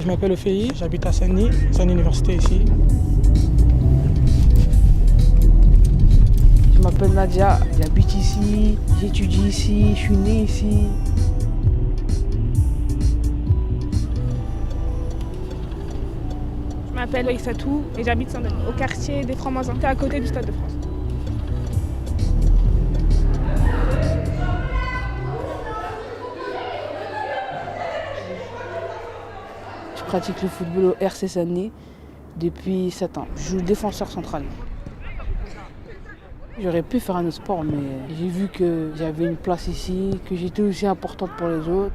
Je m'appelle Ophélie, j'habite à Saint-Denis, c'est une université ici. Je m'appelle Nadia, j'habite ici, j'étudie ici, je suis née ici. Je m'appelle Aïssatou et j'habite Saint-Denis, au quartier des Francs-Maçons, à côté du Stade de France. Je pratique le football au RC Saint-Denis depuis 7 ans. Je joue défenseur central. J'aurais pu faire un autre sport, mais j'ai vu que j'avais une place ici, que j'étais aussi importante pour les autres.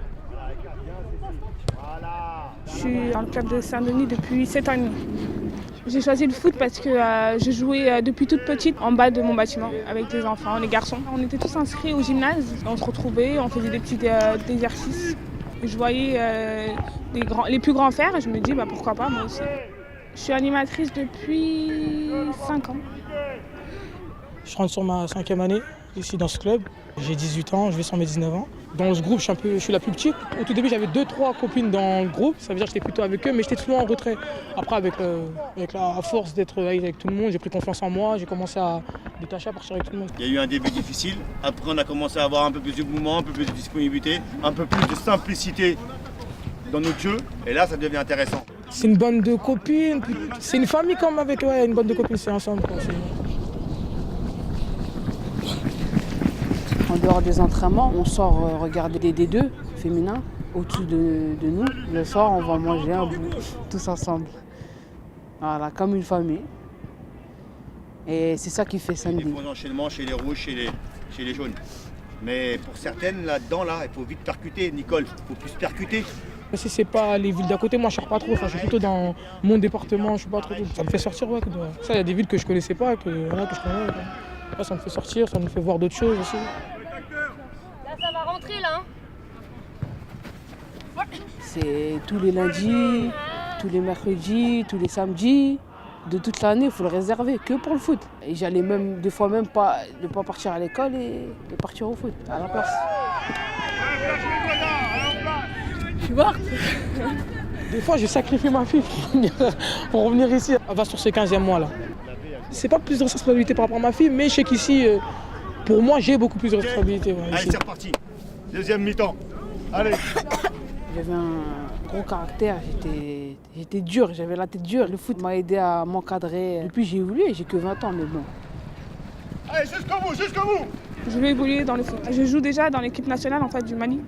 Je suis dans le club de Saint-Denis depuis 7 ans et demi. J'ai choisi le foot parce que je jouais depuis toute petite en bas de mon bâtiment avec les enfants, les garçons. On était tous inscrits au gymnase, on se retrouvait, on faisait des petits exercices. Je voyais les plus grands faire et je me dis pourquoi pas moi aussi. Je suis animatrice depuis 5 ans. Je rentre sur ma 5e année ici dans ce club. J'ai 18 ans, je vais sur mes 19 ans. Dans ce groupe, je suis la plus petite. Au tout début, j'avais 2-3 copines dans le groupe. Ça veut dire que j'étais plutôt avec eux, mais j'étais souvent en retrait. Après, avec la force d'être avec tout le monde, j'ai pris confiance en moi. J'ai commencé à détacher, à partir avec tout le monde. Il y a eu un début difficile. Après, on a commencé à avoir un peu plus de mouvement, un peu plus de disponibilité, un peu plus de simplicité dans notre jeu. Et là, ça devient intéressant. C'est une bande de copines. C'est une famille comme avec une bande de copines, c'est ensemble. En dehors des entraînements, on sort regarder des D2 féminins au-dessus de nous. Le soir, on va manger un bout, tous ensemble. Voilà, comme une famille. Et c'est ça qui fait Saint-Denis. Il faut un enchaînement chez les rouges, chez les jaunes. Mais pour certaines, là-dedans, il faut vite percuter, Nicole. Il faut plus percuter. Si c'est pas les villes d'à côté, moi je sors pas trop. Enfin, je suis plutôt dans mon département, je suis pas trop. Ça me fait sortir, ouais. Ça, il y a des villes que je connaissais pas, que je connais. Là, ça me fait sortir, ça me fait voir d'autres choses aussi. Là, ça va rentrer, là. C'est tous les lundis, tous les mercredis, tous les samedis. De toute l'année, il faut le réserver, que pour le foot. Et j'allais même, des fois même pas, ne pas partir à l'école et partir au foot, à la place. Je suis morte. Des fois, j'ai sacrifié ma fille pour revenir ici. Elle va sur ce 15e mois là. C'est pas plus de responsabilité par rapport à ma fille, mais je sais qu'ici, pour moi, j'ai beaucoup plus de responsabilité. Ouais, allez, c'est reparti. Deuxième mi-temps. Allez. J'avais un gros caractère, j'étais dur, j'avais la tête dure. Le foot m'a aidé à m'encadrer. Depuis j'ai évolué, j'ai que 20 ans, mais bon. Allez, jusqu'au bout, jusqu'au bout. Je veux évoluer dans le foot. Je joue déjà dans l'équipe nationale du Mali.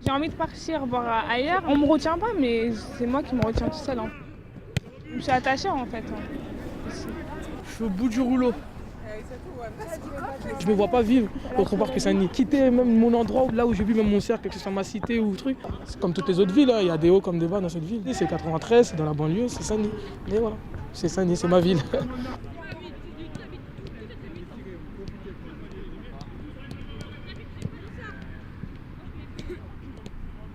J'ai envie de partir voir ailleurs. On me retient pas, mais c'est moi qui me retiens tout seul. Je suis attachée en fait. Ici. Je suis au bout du rouleau. Je me vois pas vivre autre part que Saint-Denis. Quitter même mon endroit, là où j'ai vu même mon cercle, que ce soit ma cité ou truc. C'est comme toutes les autres villes, il y a des hauts comme des bas dans cette ville. C'est 93, c'est dans la banlieue, c'est Saint-Denis. Mais voilà, c'est Saint-Denis, c'est ma ville.